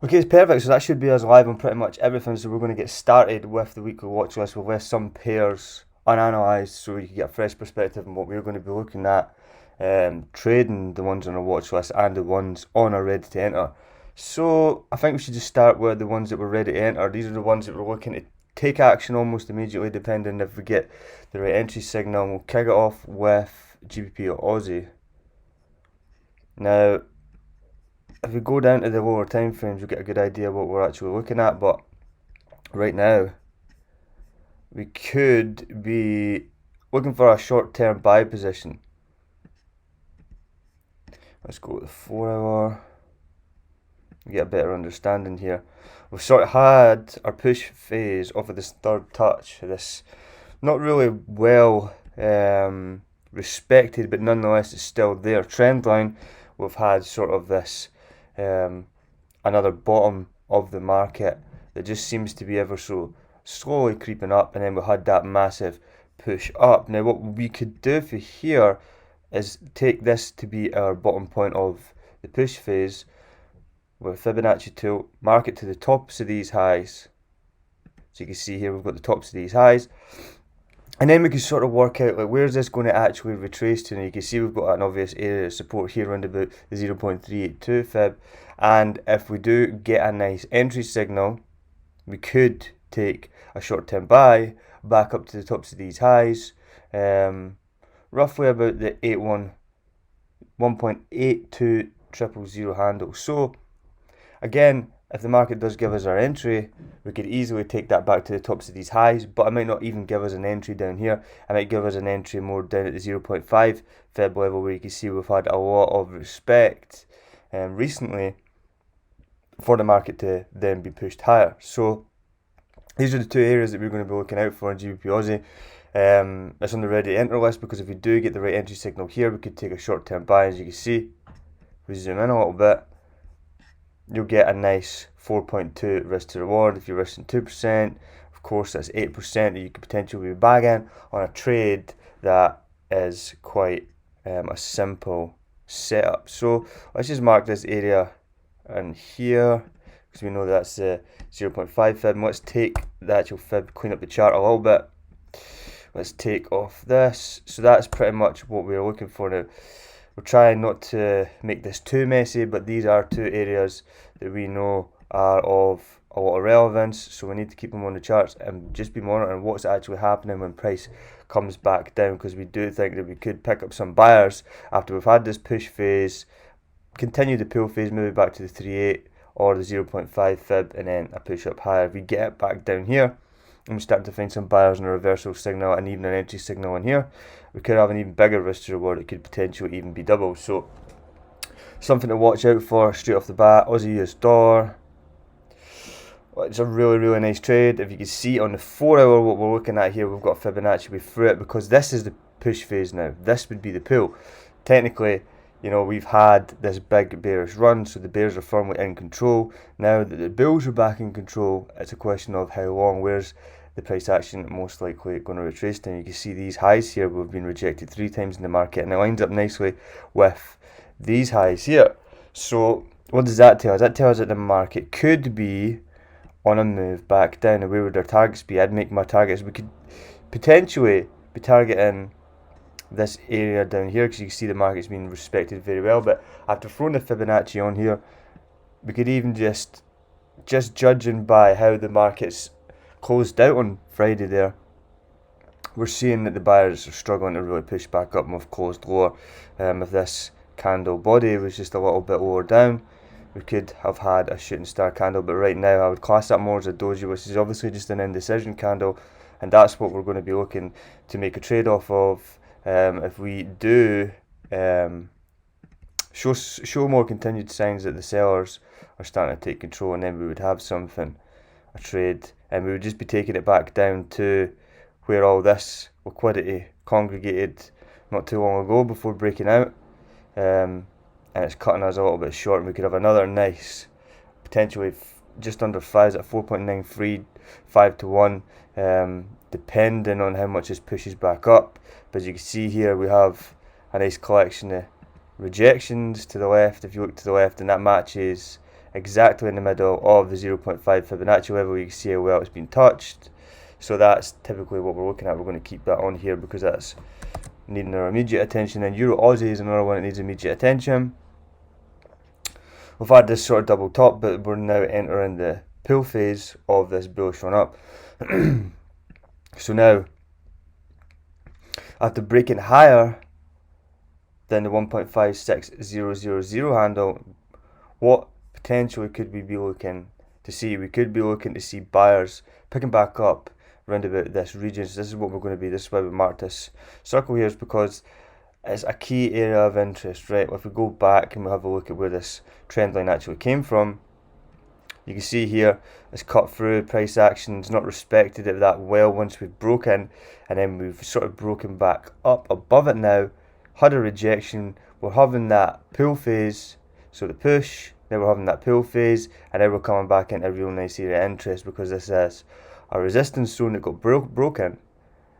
Okay, it's perfect. So that should be us live on pretty much everything. So we're going to get started with the weekly watch list. We'll list some pairs unanalyzed so you can get a fresh perspective on what we're going to be looking at, trading the ones on our watch list and the ones on our ready to enter. So I think we should just start with the ones that we're ready to enter. These are the ones that we're looking to take action almost immediately, depending if we get the right entry signal. We'll kick it off with GBP or Aussie. Now, if we go down to the lower time frames, we'll get a good idea what we're actually looking at. But right now, we could be looking for a short-term buy position. Let's go with the 4 hour. Get a better understanding here. We've sort of had our push phase off of this third touch. This not really well respected, but nonetheless it's still there. Trend line. We've had sort of this another bottom of the market that just seems to be ever so slowly creeping up, and then we had that massive push up. Now what we could do for here is take this to be our bottom point of the push phase with Fibonacci tool, mark it to the tops of these highs. So you can see here we've got the tops of these highs, and then we can sort of work out like where's this going to actually retrace to. And you can see we've got an obvious area of support here around about the 0.382 fib, and if we do get a nice entry signal, we could take a short-term buy back up to the tops of these highs, roughly about the 1.8200 handle. So again, if the market does give us our entry, we could easily take that back to the tops of these highs, but it might not even give us an entry down here. It might give us an entry more down at the 0.5 fib level, where you can see we've had a lot of respect recently for the market to then be pushed higher. So these are the two areas that we're going to be looking out for in GBP Aussie. It's on the ready to enter list, because if we do get the right entry signal here, we could take a short-term buy. As you can see, if we zoom in a little bit, you'll get a nice 4.2 risk to reward. If you're risking 2%, of course that's 8% that you could potentially be bagging on a trade that is quite a simple setup. So let's just mark this area in here, because we know that's the 0.5 fib. And let's take the actual fib, clean up the chart a little bit. Let's take off this. So that's pretty much what we're looking for now. We're trying not to make this too messy, but these are two areas that we know are of a lot of relevance, so we need to keep them on the charts and just be monitoring what's actually happening when price comes back down, because we do think that we could pick up some buyers after we've had this push phase, continue the pull phase, maybe back to the 3.8 or the 0.5 fib, and then a push up higher. If we get it back down here and we start to find some buyers in a reversal signal and even an entry signal in here, we could have an even bigger risk to reward. It could potentially even be double. So something to watch out for straight off the bat. Aussie US dollar. Well, it's a really nice trade. If you can see on the 4 hour what we're looking at here, we've got Fibonacci way through it, because this is the push phase now. This would be the pull. Technically, you know, we've had this big bearish run, so the bears are firmly in control. Now that the bulls are back in control, it's a question of how long. Where's the price action most likely going to retrace to? And you can see these highs here have been rejected 3 times in the market, and it lines up nicely with these highs here. So what does that tell us? That tells us that the market could be on a move back down. And where would our targets be? I'd make my targets. We could potentially be targeting this area down here, because you can see the market's been respected very well. But after throwing the Fibonacci on here, we could even just judging by how the market's closed out on Friday there, we're seeing that the buyers are struggling to really push back up, and we've closed lower. If this candle body was just a little bit lower down, we could have had a shooting star candle. But right now I would class that more as a doji, which is obviously just an indecision candle, and that's what we're going to be looking to make a trade off of. If we do show more continued signs that the sellers are starting to take control, and then we would have something, a trade, and we would just be taking it back down to where all this liquidity congregated not too long ago before breaking out, and it's cutting us a little bit short, and we could have another nice, potentially just under 5 at 4.93, 5 to 1, depending on how much this pushes back up. But as you can see here, we have a nice collection of rejections to the left. If you look to the left, and that matches exactly in the middle of the 0.5 Fibonacci level. You can see how well it's been touched. So that's typically what we're looking at. We're going to keep that on here because that's needing our immediate attention. And Euro Aussie is another one that needs immediate attention. We've had this sort of double top, but we're now entering the pull phase of this bullish run up. So now, after breaking higher than the 1.56000 handle, what potentially could we be looking to see? We could be looking to see buyers picking back up around about this region. So this is what we're going to be. This is why we marked this circle here, is because it's a key area of interest, right? If we go back and we have a look at where this trend line actually came from, you can see here it's cut through, price action's not respected it that well once we've broken, and then we've sort of broken back up above it now, had a rejection, we're having that pull phase, so the push, then we're having that pull phase, and then we're coming back into a real nice area of interest because this is a resistance zone that got broken.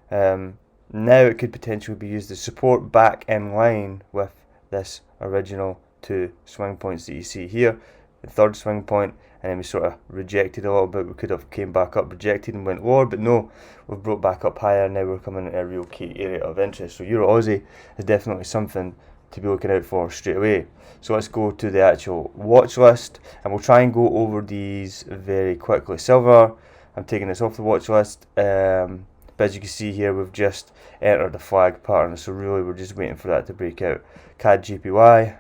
Now it could potentially be used as support back in line with this original two swing points that you see here, the third swing point, and then we sort of rejected a little bit. We could have came back up, rejected and went lower, but no, we've broke back up higher, and now we're coming into a real key area of interest. So Euro Aussie is definitely something to be looking out for straight away. So let's go to the actual watch list, and we'll try and go over these very quickly. Silver, I'm taking this off the watch list, but as you can see here, we've just entered the flag pattern, so really we're just waiting for that to break out. CAD JPY,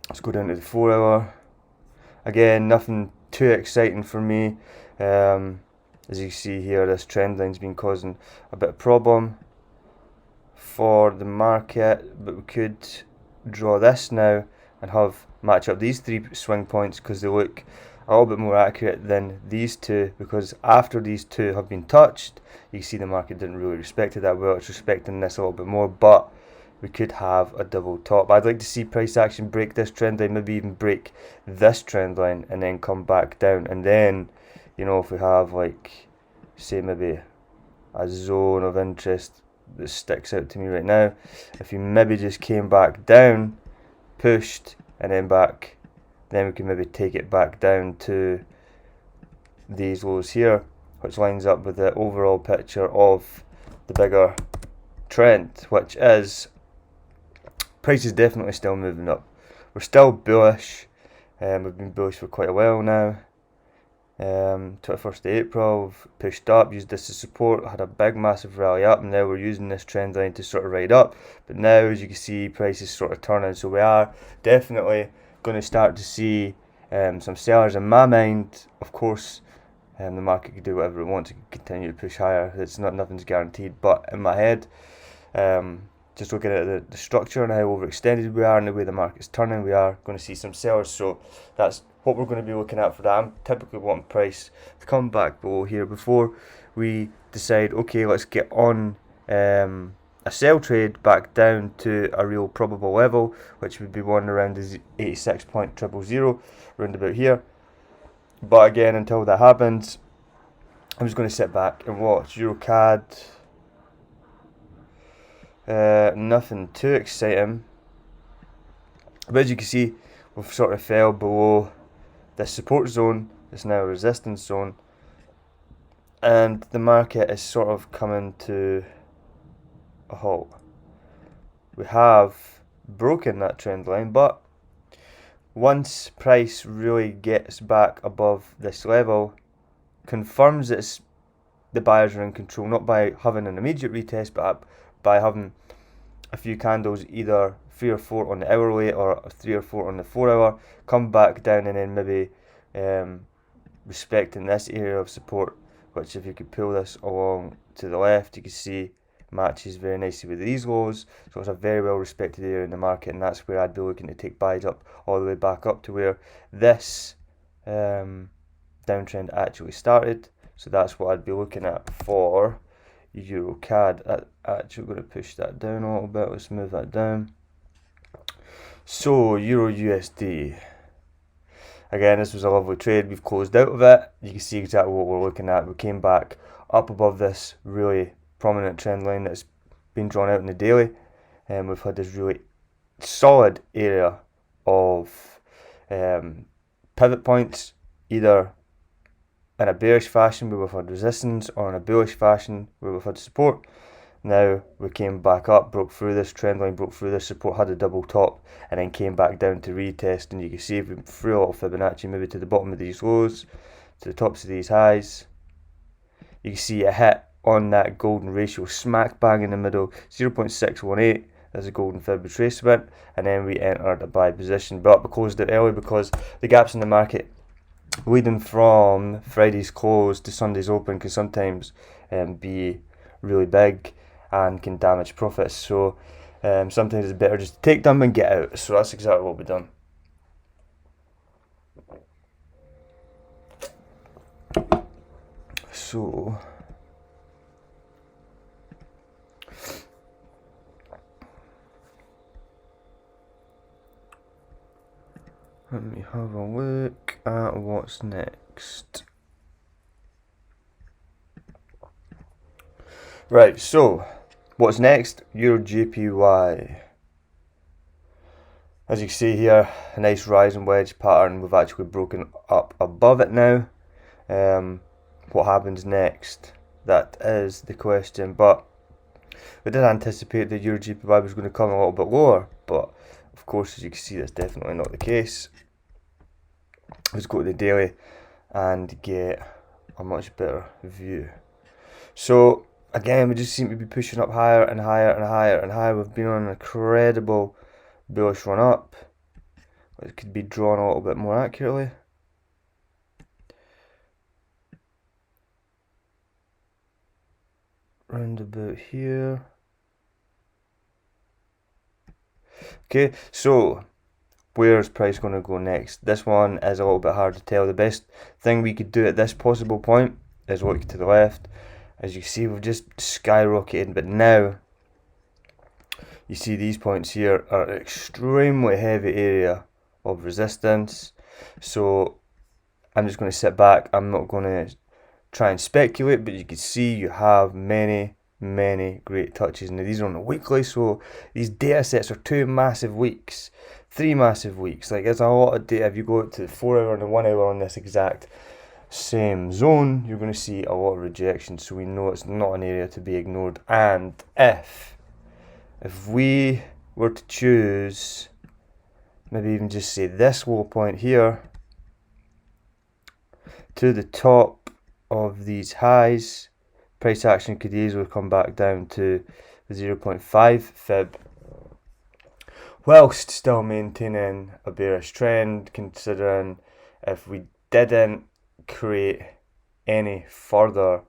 let's go down to the 4 hour. Again, nothing too exciting for me. As you can see here, this trend line's been causing a bit of problem for the market, but we could draw this now and have match up these three swing points because they look a little bit more accurate than these two, because after these two have been touched, you can see the market didn't really respect it that well. It's respecting this a little bit more, but we could have a double top. I'd like to see price action break this trend line, maybe even break this trend line and then come back down. And then, you know, if we have like, say maybe a zone of interest that sticks out to me right now, if you maybe just came back down, pushed and then back, then we can maybe take it back down to these lows here, which lines up with the overall picture of the bigger trend, which is price is definitely still moving up. We're still bullish, we've been bullish for quite a while now. 21st of April, we've pushed up, used this as support, had a big massive rally up, and now we're using this trend line to sort of ride up. But now, as you can see, price is sort of turning, so we are definitely going to start to see some sellers. In my mind, of course, the market could do whatever it wants, it can continue to push higher, nothing's guaranteed, but in my head, just looking at the structure and how overextended we are and the way the market's turning, we are going to see some sellers. So that's what we're going to be looking at for that. I'm typically wanting price to come back below here before we decide, okay, let's get on a sell trade back down to a real probable level, which would be one around the 86.000, round about here. But again, until that happens, I'm just going to sit back and watch. EuroCAD, nothing too exciting, but as you can see, we've sort of fell below this support zone. It's now a resistance zone, and the market is sort of coming to a halt. We have broken that trend line, but once price really gets back above this level, confirms that the buyers are in control, not by having an immediate retest, but by having a few candles, either 3 or 4 on the hourly or 3 or 4 on the 4 hour, come back down and then maybe respecting this area of support, which if you could pull this along to the left, you can see matches very nicely with these lows. So it's a very well respected area in the market, and that's where I'd be looking to take buys up all the way back up to where this downtrend actually started. So that's what I'd be looking at for EuroCAD. I'm actually going to push that down a little bit. Let's move that down. So Euro USD, again, this was a lovely trade. We've closed out of it. You can see exactly what we're looking at. We came back up above this really prominent trend line that's been drawn out in the daily, and we've had this really solid area of pivot points, either in a bearish fashion where we've had resistance, or in a bullish fashion where we've had support. Now we came back up, broke through this trend line, broke through this support, had a double top, and then came back down to retest. And you can see if we threw a little Fibonacci maybe to the bottom of these lows, to the tops of these highs, you can see a hit on that golden ratio smack bang in the middle, 0.618. There's a golden fib retracement, and then we entered a buy position, but we closed it early because the gaps in the market leading from Friday's close to Sunday's open can sometimes be really big and can damage profits. So sometimes it's better just to take them and get out. So that's exactly what we've done. So let me have a look at what's next. Right, so what's next? 𝗙𝗍𝗶𝗄. As you can see here, a nice rising wedge pattern. We've actually broken up above it now. What happens next? That is the question. But we did anticipate that 𝗙𝗍𝗶𝗄 was going to come a little bit lower, but of course, as you can see, that's definitely not the case. Let's go to the daily and get a much better view. So again, we just seem to be pushing up higher and higher and higher and higher. We've been on an incredible bullish run up. It could be drawn a little bit more accurately. Round about here. Okay, so where's price going to go next? This one is a little bit hard to tell. The best thing we could do at this possible point is look to the left. As you see, we've just skyrocketed, but now you see these points here are an extremely heavy area of resistance. So I'm just going to sit back. I'm not going to try and speculate, but you can see you have many great touches. Now these are on the weekly, so these data sets are 2 massive weeks, 3 massive weeks. Like, there's a lot of data. If you go to the 4 hour and the 1 hour on this exact same zone, you're going to see a lot of rejection. So we know it's not an area to be ignored. And if we were to choose, maybe even just say this low point here to the top of these highs, price action could easily come back down to 0.5 fib, whilst still maintaining a bearish trend, considering if we didn't create any further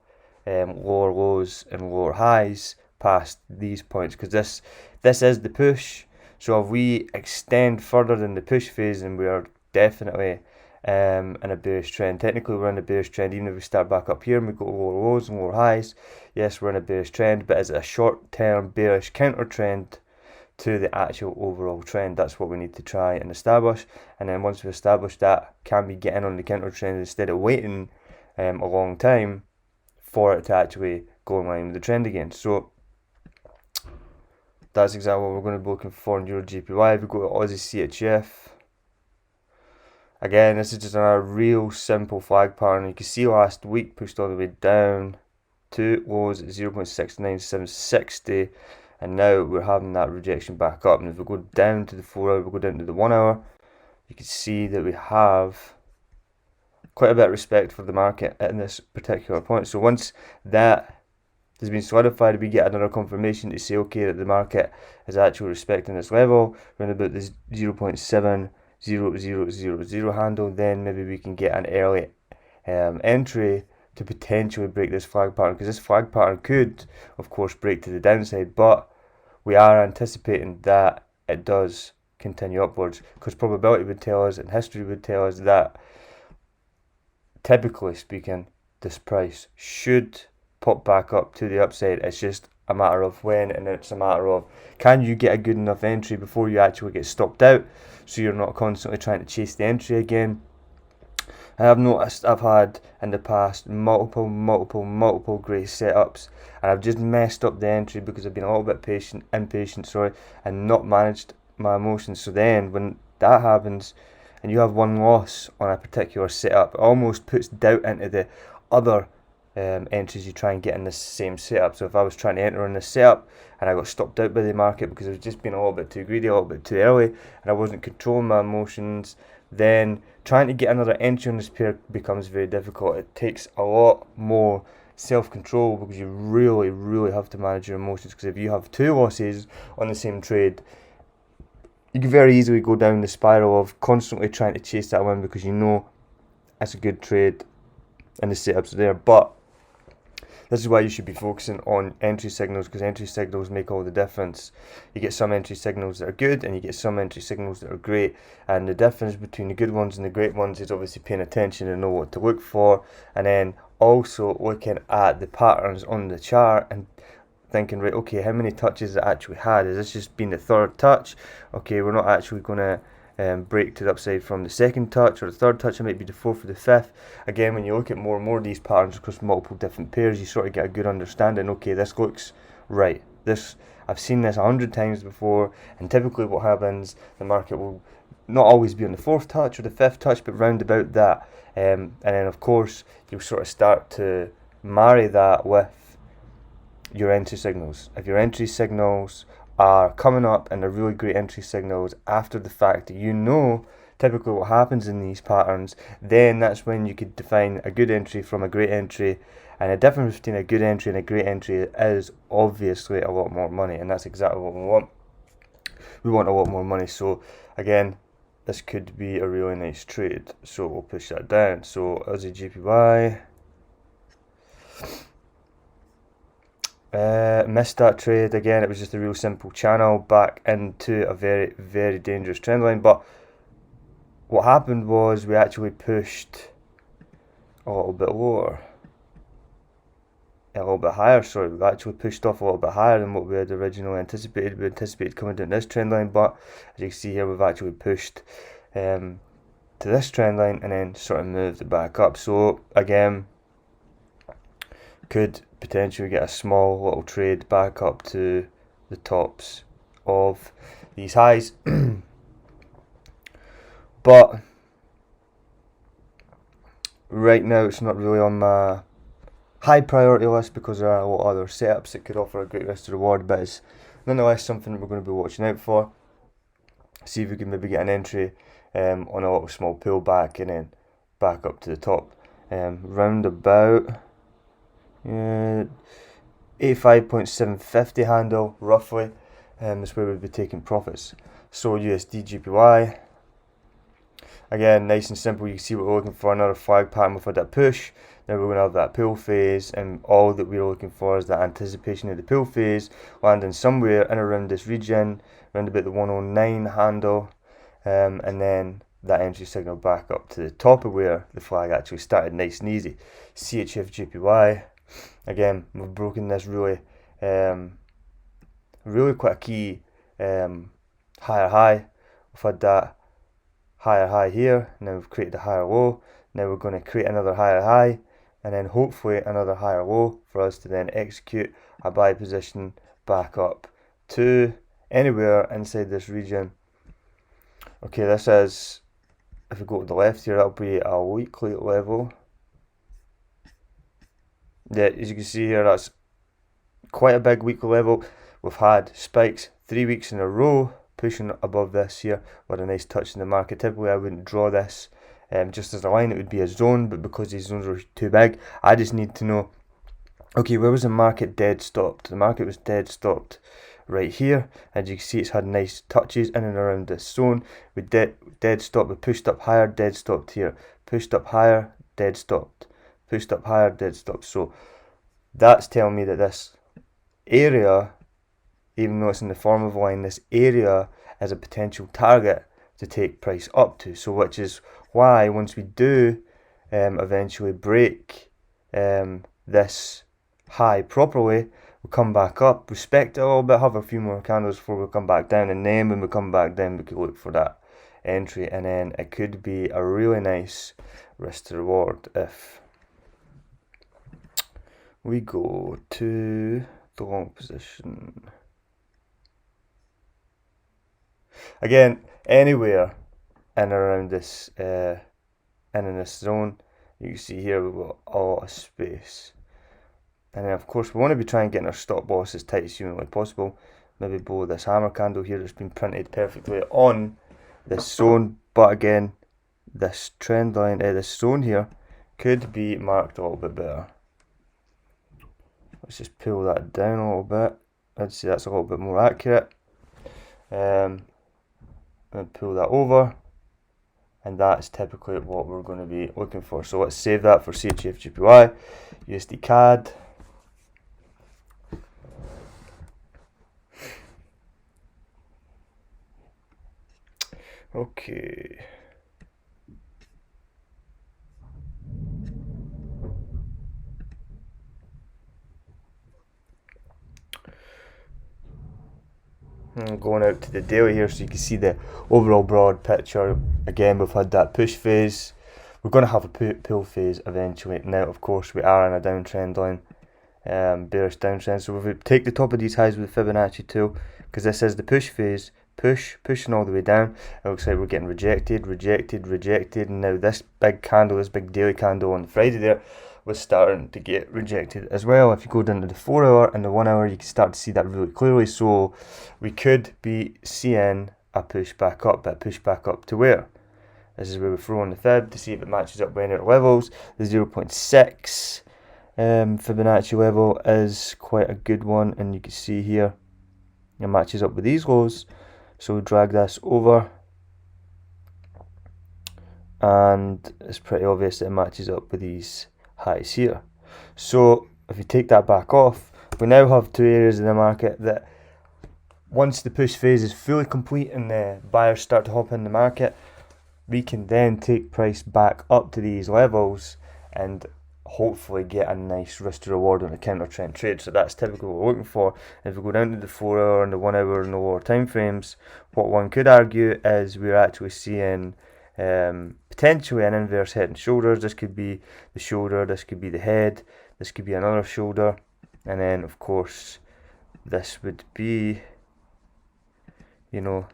lower lows and lower highs past these points, because this is the push. So if we extend further than the push phase, then we are definitely in a bearish trend. Technically we're in a bearish trend, even if we start back up here and we go to lower lows and lower highs. Yes, we're in a bearish trend, but is it a short-term bearish counter trend to the actual overall trend? That's what we need to try and establish. And then once we establish that, can we get in on the counter trend instead of waiting a long time for it to actually go in line with the trend again? So that's exactly what we're going to be looking for in 𝗙𝗍𝗶𝗄. If we go to 𝗙𝗎𝐶𝗋, again, this is just a real simple flag pattern. You can see last week pushed all the way down to lows at 0.69760, and now we're having that rejection back up. And if we go down to the 4 hour, we go down to the 1 hour, you can see that we have quite a bit of respect for the market at this particular point. So once that has been solidified, we get another confirmation to say, okay, that the market is actually respecting this level around about this 0.70000 handle. Then maybe we can get an early entry to potentially break this flag pattern, because this flag pattern could of course break to the downside, but we are anticipating that it does continue upwards, because probability would tell us and history would tell us that, typically speaking, this price should pop back up to the upside. It's just a matter of when, and it's a matter of, can you get a good enough entry before you actually get stopped out, so you're not constantly trying to chase the entry again. And I've noticed I've had in the past multiple great setups, and I've just messed up the entry because I've been a little bit impatient, and not managed my emotions. So then when that happens, and you have one loss on a particular setup, it almost puts doubt into the other entries you try and get in this same setup. So if I was trying to enter in this setup and I got stopped out by the market because I was just being a little bit too greedy, a little bit too early, and I wasn't controlling my emotions, then trying to get another entry on this pair becomes very difficult. It takes a lot more self-control because you really have to manage your emotions, because if you have two losses on the same trade, you can very easily go down the spiral of constantly trying to chase that win because you know it's a good trade and the setups are there. But this is why you should be focusing on entry signals, because entry signals make all the difference. You get some entry signals that are good and you get some entry signals that are great, and the difference between the good ones and the great ones is obviously paying attention and know what to look for, and then also looking at the patterns on the chart and thinking, right, okay, how many touches it actually had? Is this just been the third touch? Okay, we're not actually going to break to the upside from the second touch or the third touch. It might be the fourth or the fifth. Again, when you look at more and more of these patterns across multiple different pairs, you sort of get a good understanding. Okay, this looks right. I've seen this 100 times before, and typically what happens, the market will not always be on the fourth touch or the fifth touch, but round about that. And then of course you'll sort of start to marry that with your entry signals. If your entry signals are coming up and they're really great entry signals after the fact that you know typically what happens in these patterns, then that's when you could define a good entry from a great entry. And the difference between a good entry and a great entry is obviously a lot more money, and that's exactly what we want. We want a lot more money. So again, this could be a really nice trade, so we'll push that down. So 𝗙ص𝗶𝗹𝗃, missed that trade again. It was just a real simple channel back into a very dangerous trend line. But what happened was we actually pushed a little bit lower, a little bit higher. Sorry, we actually pushed off a little bit higher than what we had originally anticipated. We anticipated coming down this trend line, but as you can see here, we've actually pushed to this trend line and then sort of moved it back up. So again, could potentially get a small little trade back up to the tops of these highs. But right now it's not really on my high priority list because there are a lot of other setups that could offer a great risk to reward, but it's nonetheless something that we're going to be watching out for. See if we can maybe get an entry on a little small pullback and then back up to the top. Round about 85.750 handle roughly is where we'd be taking profits. So USD/JPY, again, nice and simple. You can see what we're looking for, another flag pattern. We've had that push, now we're going to have that pull phase, and all that we're looking for is that anticipation of the pull phase landing somewhere in around this region, around about the 109 handle, and then that entry signal back up to the top of where the flag actually started, nice and easy. CHF/JPY, again, we've broken this really quite a key higher high. We've had that higher high here, now we've created a higher low. Now we're going to create another higher high, and then hopefully another higher low for us to then execute a buy position back up to anywhere inside this region. Okay, this is, if we go to the left here, that'll be a weekly level. Yeah, as you can see here, that's quite a big weekly level. We've had spikes 3 weeks in a row pushing above this here with a nice touch in the market. Typically I wouldn't draw this just as a line, it would be a zone, but because these zones are too big, I just need to know, okay, where was the market dead stopped? The market was dead stopped right here, and you can see it's had nice touches in and around this zone. We dead stopped, we pushed up higher, dead stopped here, pushed up higher, dead stopped, pushed up higher, dead stopped. So that's telling me that this area, even though it's in the form of a line, this area is a potential target to take price up to. So which is why once we do eventually break this high properly, we'll come back up, respect it a little bit, have a few more candles before we come back down, and then when we come back down we could look for that entry, and then it could be a really nice risk to reward if we go to the long position. Again, anywhere in around this in this zone. You can see here we've got a lot of space, and then of course we want to be trying to get our stop loss as tight as humanly possible, maybe below this hammer candle here that's been printed perfectly on this zone. But again, this trend line, this zone here could be marked a little bit better. Let's just pull that down a little bit. I'd say that's a little bit more accurate. And pull that over, and that's typically what we're going to be looking for. So let's save that for 𝗙𝗵𝗋, USD CAD. Okay. I'm going out to the daily here so you can see the overall broad picture. Again, we've had that push phase. We're going to have a pull phase eventually. Now, of course, we are in a downtrend line, bearish downtrend. So if we take the top of these highs with the Fibonacci tool, because this is the push phase, pushing all the way down, it looks like we're getting rejected, and now this big candle, this big daily candle on Friday there, was starting to get rejected as well. If you go down to the 4 hour and the 1 hour, you can start to see that really clearly. So we could be seeing a push back up, but push back up to where? This is where we throw on the fib to see if it matches up with any levels. The 0.6 Fibonacci level is quite a good one, and you can see here it matches up with these lows. So we drag this over, and it's pretty obvious that it matches up with these highs here. So if you take that back off, we now have two areas in the market that once the push phase is fully complete and the buyers start to hop in the market, we can then take price back up to these levels and hopefully get a nice risk to reward on a counter trend trade. So that's typically what we're looking for. If we go down to the 4 hour and the 1 hour and the lower time frames, what one could argue is we're actually seeing potentially an inverse head and shoulders. This could be the shoulder, this could be the head, this could be another shoulder, and then of course this would be, you know,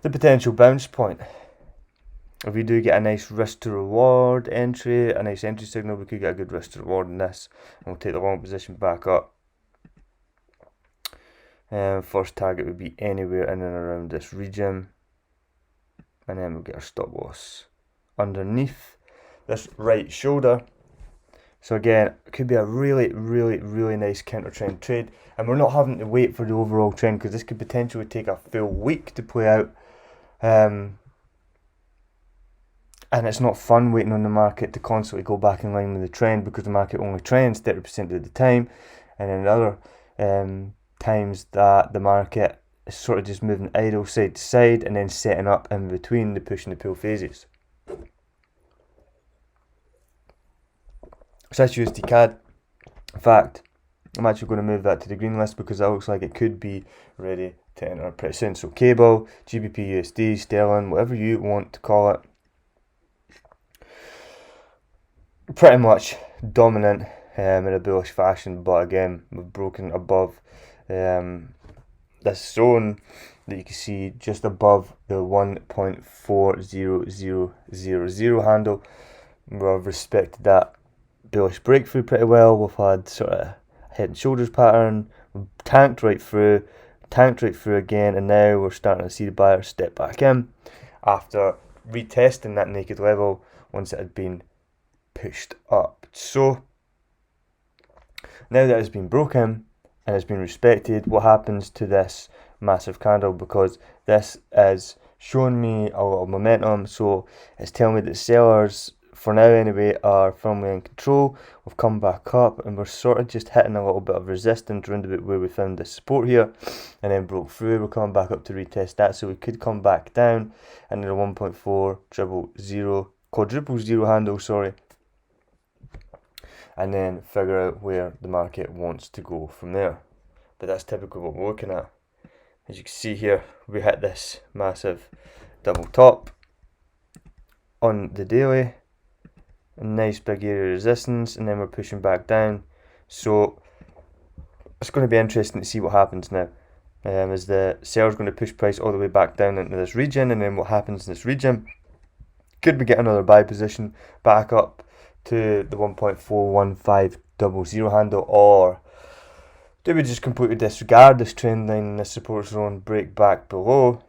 the potential bounce point. If we do get a nice risk to reward entry, a nice entry signal, we could get a good risk to reward in this, and we'll take the long position back up. First target would be anywhere in and around this region, and then we'll get our stop loss underneath this right shoulder. So again, it could be a really nice counter trend trade, and we're not having to wait for the overall trend, because this could potentially take a full week to play out, and it's not fun waiting on the market to constantly go back in line with the trend, because the market only trends 30% of the time, and then other times that the market is sort of just moving idle side to side and then setting up in between the push and the pull phases. So that's USD CAD. In fact, I'm actually going to move that to the green list because that looks like it could be ready to enter pretty soon. So cable, GBP, USD, sterling, whatever you want to call it, pretty much dominant in a bullish fashion. But again, we've broken above this zone that you can see just above the 1.40000 handle. We've respected that bullish breakthrough pretty well. We've had sort of head and shoulders pattern, we've tanked right through again, and now we're starting to see the buyers step back in after retesting that naked level once it had been pushed up. So now that it's been broken and it's been respected, what happens to this massive candle? Because this is showing me a lot of momentum, so it's telling me that sellers, for now anyway, are firmly in control. We've come back up and we're sort of just hitting a little bit of resistance around about where we found this support here, and then broke through. We're coming back up to retest that, so we could come back down into the 1.40000 handle, sorry, and then figure out where the market wants to go from there. But that's typically what we're looking at. As you can see here, we hit this massive double top on the daily, a nice big area of resistance, and then we're pushing back down. So it's going to be interesting to see what happens now. Is the seller's going to push price all the way back down into this region, and then what happens in this region? Could we get another buy position back up to the 1.41500 handle, or do we just completely disregard this trend line and this support zone, break back below,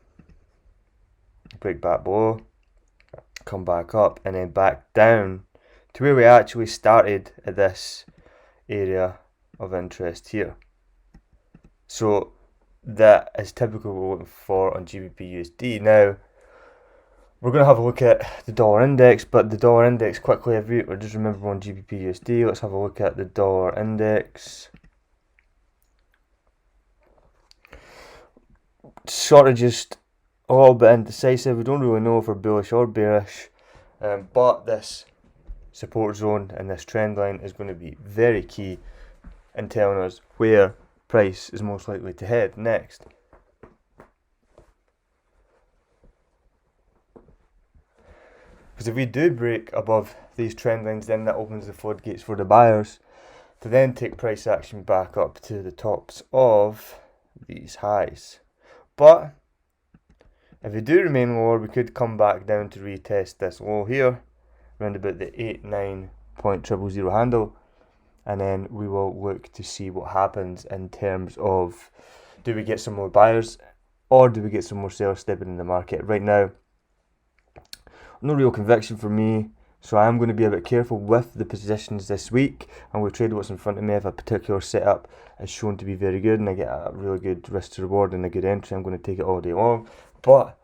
come back up, and then back down to where we actually started at this area of interest here? So that is typically what we're looking for on GBP USD. Now, we're going to have a look at the dollar index, but the dollar index quickly, or just remember on GBP USD, let's have a look at the dollar index. Sort of just a little bit indecisive. We don't really know if we're bullish or bearish, but this support zone and this trend line is going to be very key in telling us where price is most likely to head next. Because if we do break above these trend lines, then that opens the floodgates for the buyers to then take price action back up to the tops of these highs. But if we do remain lower, we could come back down to retest this low here, around about the 89.000 handle, and then we will look to see what happens in terms of, do we get some more buyers or do we get some more sellers stepping in the market? Right now, no real conviction for me, so I am going to be a bit careful with the positions this week. I'm going to trade what's in front of me. If a particular setup is shown to be very good and I get a really good risk to reward and a good entry, I'm going to take it all day long. But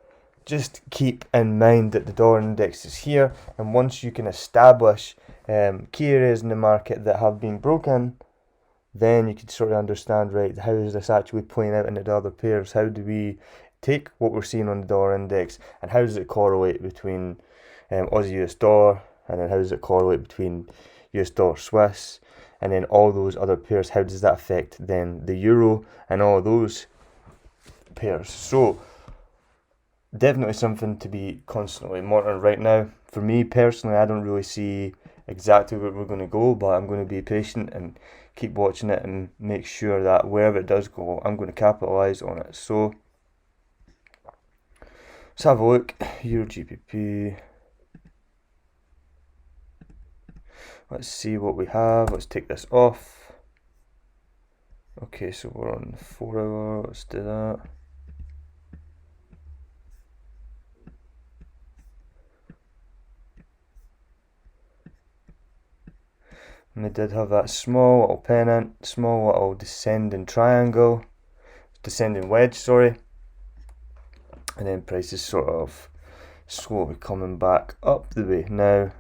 just keep in mind that the dollar index is here, and once you can establish key areas in the market that have been broken, then you can sort of understand, right, how is this actually playing out into the other pairs? How do we take what we're seeing on the dollar index and how does it correlate between Aussie US dollar, and then how does it correlate between US dollar Swiss, and then all those other pairs? How does that affect then the euro and all those pairs? So definitely something to be constantly monitoring right now. For me personally, I don't really see exactly where we're going to go, but I'm going to be patient and keep watching it and make sure that wherever it does go, I'm going to capitalize on it. So let's have a look. Euro GBP. Let's see what we have. Let's take this off. Okay, so we're on the 4 hour. Let's do that. And we did have that small little pennant, small little descending wedge, sorry. And then price is sort of slowly coming back up the way. Now,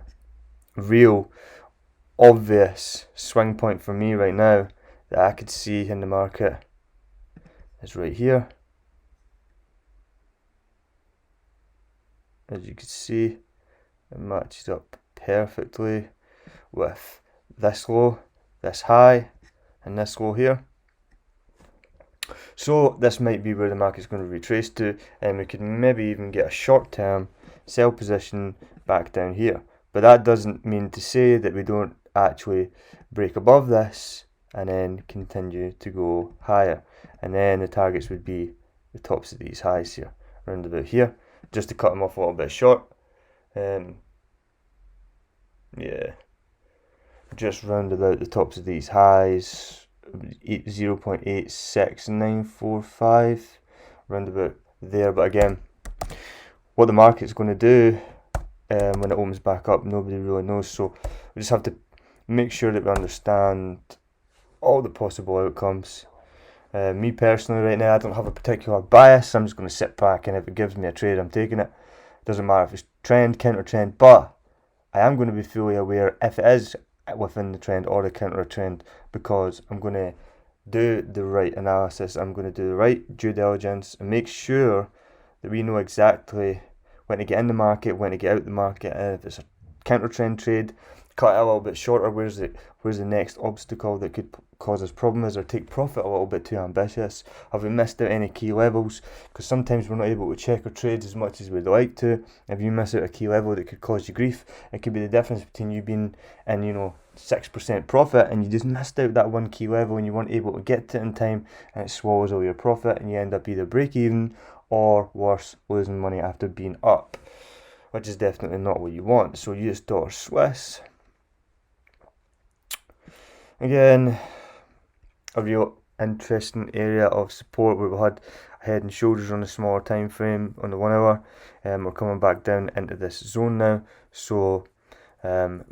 real obvious swing point for me right now that I could see in the market is right here. As you can see, it matches up perfectly with this low, this high, and this low here. So this might be where the market's going to retrace to, and we could maybe even get a short-term sell position back down here. But that doesn't mean to say that we don't actually break above this and then continue to go higher. And then the targets would be the tops of these highs here, around about here, just to cut them off a little bit short. Yeah, just round about the tops of these highs, 0.86945, round about there. But again, what the market's going to do when it opens back up, nobody really knows. So we just have to make sure that we understand all the possible outcomes. Me personally right now, I don't have a particular bias. I'm just going to sit back, and if it gives me a trade, I'm taking it. Doesn't matter if it's trend, counter trend, but I am going to be fully aware if it is within the trend or the counter trend, because I'm going to do the right analysis. I'm going to do the right due diligence and make sure that we know exactly when to get in the market, when to get out the market, and if it's a counter trend trade, cut it a little bit shorter. Where's the next obstacle that could cause us problems, or take profit a little bit too ambitious? Have we missed out any key levels? Because sometimes we're not able to check our trades as much as we'd like to. If you miss out a key level that could cause you grief, it could be the difference between you being in, 6% profit, and you just missed out that 1 key level and you weren't able to get to it in time, and it swallows all your profit and you end up either break even or worse, losing money after being up, which is definitely not what you want. So US dollar Swiss, again, a real interesting area of support where we had head and shoulders on the smaller time frame on the 1 hour. We're coming back down into this zone now, so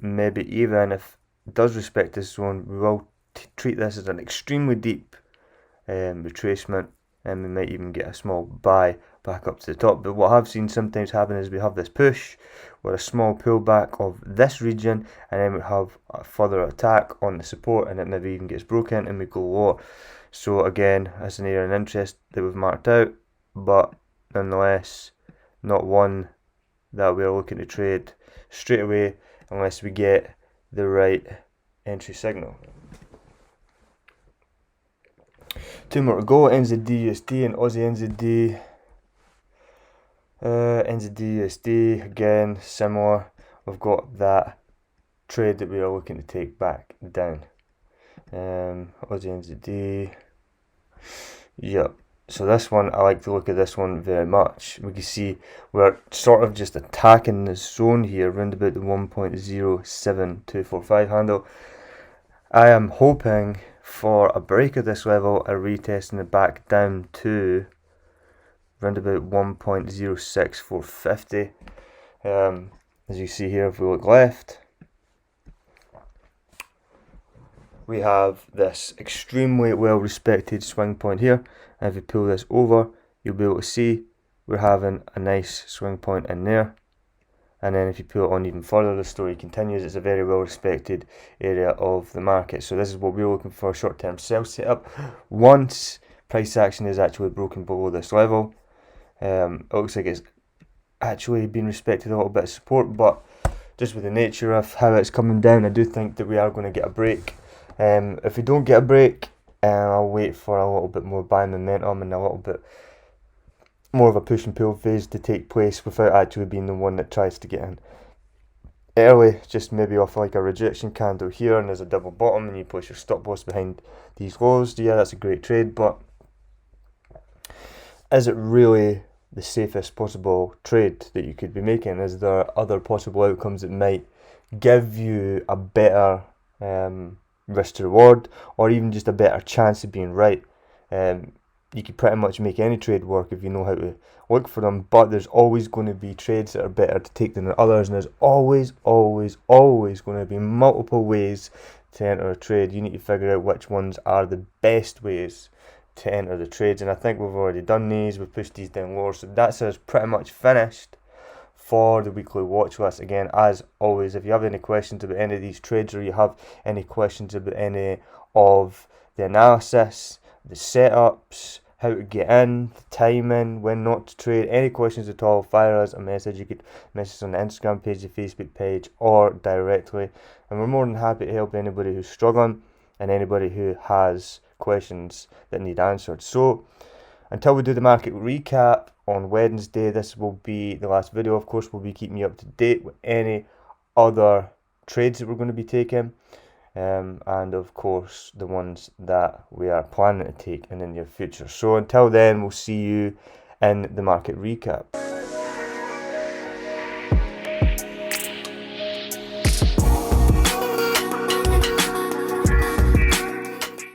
maybe even if it does respect this zone, we will treat this as an extremely deep retracement, and we might even get a small buy back up to the top. But what I've seen sometimes happen is we have this push with a small pullback of this region, and then we have a further attack on the support, and it maybe even gets broken and we go lower. So again, that's an area of interest that we've marked out, but nonetheless not one that we're looking to trade straight away unless we get the right entry signal. 2 more to go. NZD USD and Aussie NZD. NZD USD, again similar. We've got that trade that we are looking to take back down. Aussie NZD, yep. So this one, I like the look of this one very much. We can see we're sort of just attacking this zone here around about the 1.07245 handle. I am hoping for a break of this level, a retesting it back down to around about 1.06450. As you see here, if we look left, we have this extremely well respected swing point here, and if you pull this over, you'll be able to see we're having a nice swing point in there. And then if you pull it on even further, the story continues. It's a very well respected area of the market. So this is what we're looking for, short-term sell setup. Once price action is actually broken below this level, it looks like it's actually been respected a little bit of support, but just with the nature of how it's coming down, I do think that we are going to get a break. If we don't get a break, I'll wait for a little bit more buying momentum and a little bit more of a push and pull phase to take place without actually being the one that tries to get in early, just maybe off like a rejection candle here and there's a double bottom and you push your stop loss behind these lows. Yeah, that's a great trade, but is it really the safest possible trade that you could be making? Is there other possible outcomes that might give you a better risk to reward, or even just a better chance of being right? You could pretty much make any trade work if you know how to look for them, but there's always going to be trades that are better to take than others, and there's always going to be multiple ways to enter a trade. You need to figure out which ones are the best ways to enter the trades, and I think we've already done these. We've pushed these down lower, so that's us pretty much finished for the weekly watch list. Again, as always, if you have any questions about any of these trades, or you have any questions about any of the analysis, the setups, how to get in, the timing, when not to trade, any questions at all, fire us a message. You could message us on the Instagram page, the Facebook page, or directly, and we're more than happy to help anybody who's struggling and anybody who has questions that need answered. So until we do the market recap on Wednesday, this will be the last video. Of course, we'll be keeping you up to date with any other trades that we're going to be taking, and of course the ones that we are planning to take in the near future. So until then, we'll see you in the market recap.